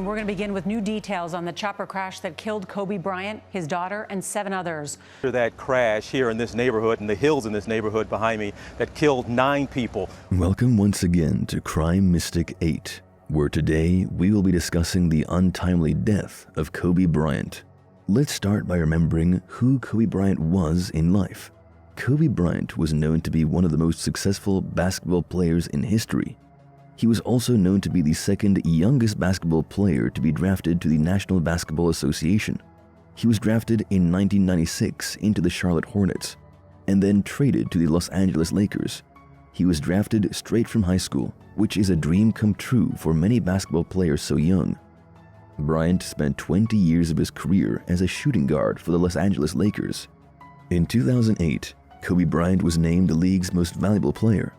We're going to begin with new details on the chopper crash that killed Kobe Bryant, his daughter, and 7 others. That crash here in this neighborhood, in the hills in this neighborhood behind me, that killed 9 people. Welcome once again to Crime Mystic 8, where today we will be discussing the untimely death of Kobe Bryant. Let's start by remembering who Kobe Bryant was in life. Kobe Bryant was known to be one of the most successful basketball players in history. He was also known to be the second youngest basketball player to be drafted to the National Basketball Association. He was drafted in 1996 into the Charlotte Hornets and then traded to the Los Angeles Lakers. He was drafted straight from high school, which is a dream come true for many basketball players so young. Bryant spent 20 years of his career as a shooting guard for the Los Angeles Lakers. In 2008, Kobe Bryant was named the league's most valuable player.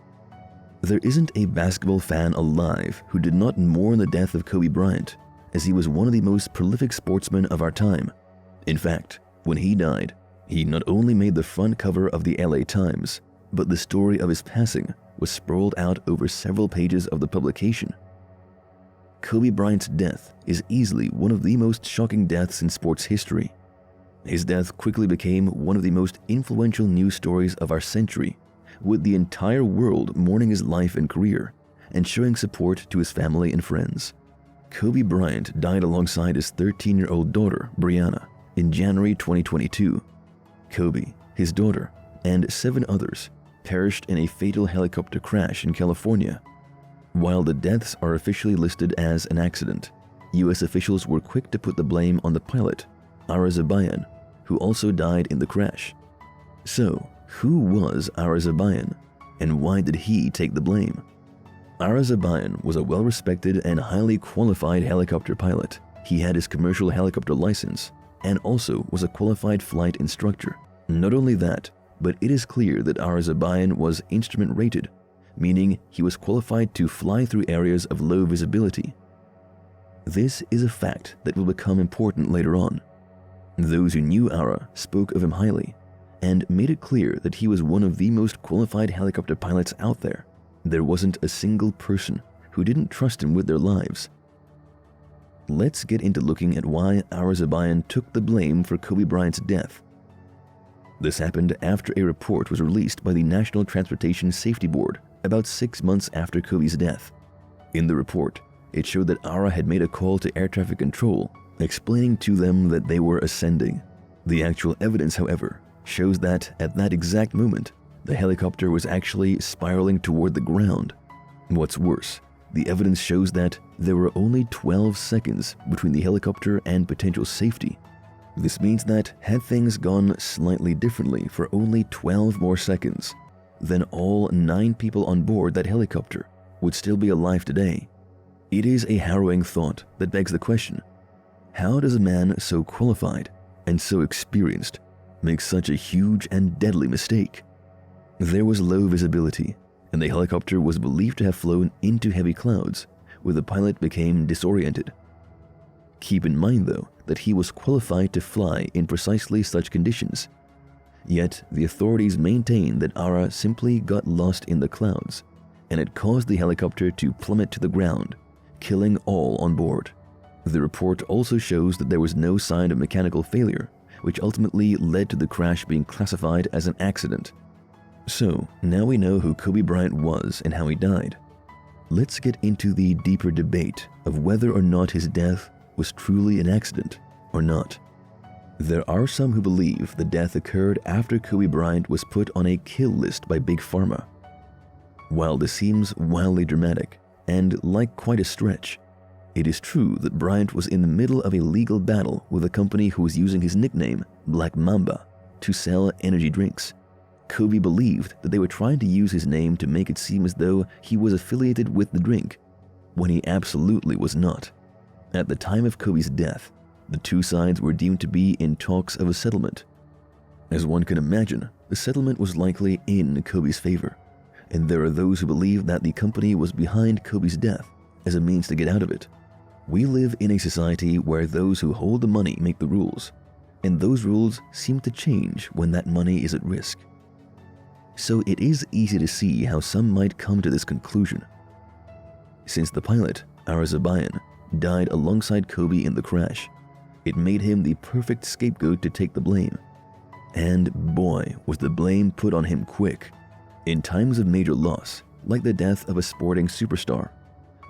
There isn't a basketball fan alive who did not mourn the death of Kobe Bryant, as he was one of the most prolific sportsmen of our time. In fact, when he died, he not only made the front cover of the LA Times, but the story of his passing was sprawled out over several pages of the publication. Kobe Bryant's death is easily one of the most shocking deaths in sports history. His death quickly became one of the most influential news stories of our century, with the entire world mourning his life and career and showing support to his family and friends. Kobe Bryant died alongside his 13-year-old daughter, Gianna, in January 2022. Kobe, his daughter, and 7 others perished in a fatal helicopter crash in California. While the deaths are officially listed as an accident, U.S. officials were quick to put the blame on the pilot, Zabayan, who also died in the crash. So, who was Zabayan, and why did he take the blame? Zabayan was a well-respected and highly qualified helicopter pilot. He had his commercial helicopter license and also was a qualified flight instructor. Not only that, but it is clear that Zabayan was instrument rated, meaning he was qualified to fly through areas of low visibility. This is a fact that will become important later on. Those who knew Ara spoke of him highly and made it clear that he was one of the most qualified helicopter pilots out there. There wasn't a single person who didn't trust him with their lives. Let's get into looking at why Zabayan took the blame for Kobe Bryant's death. This happened after a report was released by the National Transportation Safety Board about 6 months after Kobe's death. In the report, it showed that Ara had made a call to air traffic control, explaining to them that they were ascending. The actual evidence, however, shows that at that exact moment, the helicopter was actually spiraling toward the ground. What's worse, the evidence shows that there were only 12 seconds between the helicopter and potential safety. This means that had things gone slightly differently for only 12 more seconds, then all 9 people on board that helicopter would still be alive today. It is a harrowing thought that begs the question, how does a man so qualified and so experienced make such a huge and deadly mistake? There was low visibility, and the helicopter was believed to have flown into heavy clouds, where the pilot became disoriented. Keep in mind, though, that he was qualified to fly in precisely such conditions. Yet, the authorities maintain that Ara simply got lost in the clouds, and it caused the helicopter to plummet to the ground, killing all on board. The report also shows that there was no sign of mechanical failure, which ultimately led to the crash being classified as an accident. So, now we know who Kobe Bryant was and how he died. Let's get into the deeper debate of whether or not his death was truly an accident or not. There are some who believe the death occurred after Kobe Bryant was put on a kill list by Big Pharma. While this seems wildly dramatic and like quite a stretch, it is true that Bryant was in the middle of a legal battle with a company who was using his nickname, Black Mamba, to sell energy drinks. Kobe believed that they were trying to use his name to make it seem as though he was affiliated with the drink, when he absolutely was not. At the time of Kobe's death, the two sides were deemed to be in talks of a settlement. As one can imagine, the settlement was likely in Kobe's favor, and there are those who believe that the company was behind Kobe's death as a means to get out of it. We live in a society where those who hold the money make the rules, and those rules seem to change when that money is at risk. So it is easy to see how some might come to this conclusion. Since the pilot, Zabayan, died alongside Kobe in the crash. It made him the perfect scapegoat to take the blame. And boy, was the blame put on him quick. In times of major loss, like the death of a sporting superstar,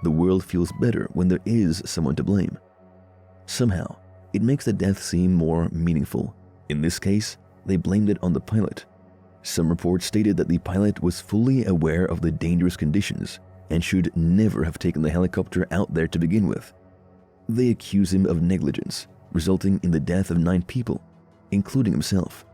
the world feels better when there is someone to blame. Somehow, it makes the death seem more meaningful. In this case, they blamed it on the pilot. Some reports stated that the pilot was fully aware of the dangerous conditions and should never have taken the helicopter out there to begin with. They accuse him of negligence, resulting in the death of 9 people, including himself.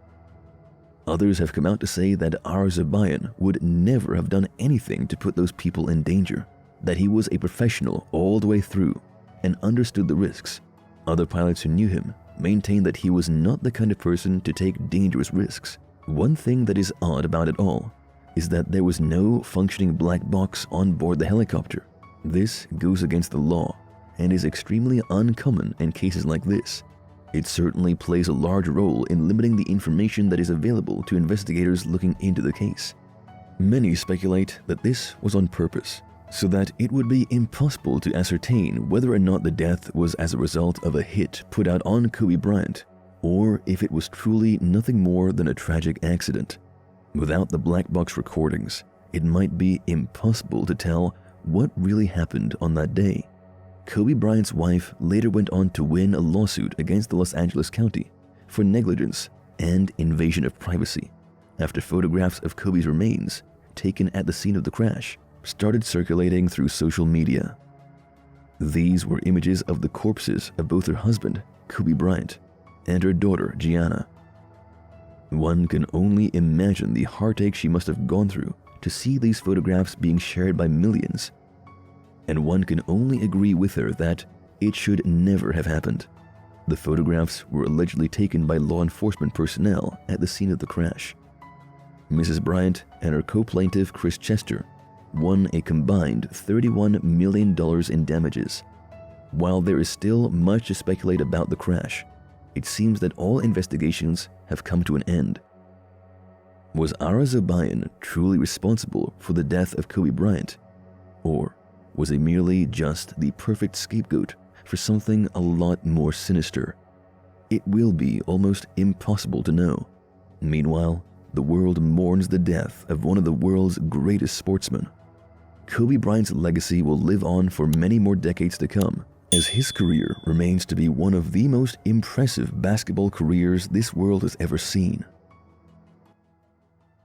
Others have come out to say that Arzabayan would never have done anything to put those people in danger, that he was a professional all the way through and understood the risks. Other pilots who knew him maintained that he was not the kind of person to take dangerous risks. One thing that is odd about it all is that there was no functioning black box on board the helicopter. This goes against the law and is extremely uncommon in cases like this. It certainly plays a large role in limiting the information that is available to investigators looking into the case. Many speculate that this was on purpose, so that it would be impossible to ascertain whether or not the death was as a result of a hit put out on Kobe Bryant, or if it was truly nothing more than a tragic accident. Without the black box recordings, it might be impossible to tell what really happened on that day. Kobe Bryant's wife later went on to win a lawsuit against the Los Angeles County for negligence and invasion of privacy after photographs of Kobe's remains taken at the scene of the crash started circulating through social media. These were images of the corpses of both her husband, Kobe Bryant, and her daughter, Gianna. One can only imagine the heartache she must have gone through to see these photographs being shared by millions. And one can only agree with her that it should never have happened. The photographs were allegedly taken by law enforcement personnel at the scene of the crash. Mrs. Bryant and her co-plaintiff Chris Chester won a combined $31 million in damages. While there is still much to speculate about the crash, it seems that all investigations have come to an end. Was Arzabayan truly responsible for the death of Kobe Bryant? Or was he merely just the perfect scapegoat for something a lot more sinister? It will be almost impossible to know. Meanwhile, the world mourns the death of one of the world's greatest sportsmen. Kobe Bryant's legacy will live on for many more decades to come, as his career remains to be one of the most impressive basketball careers this world has ever seen.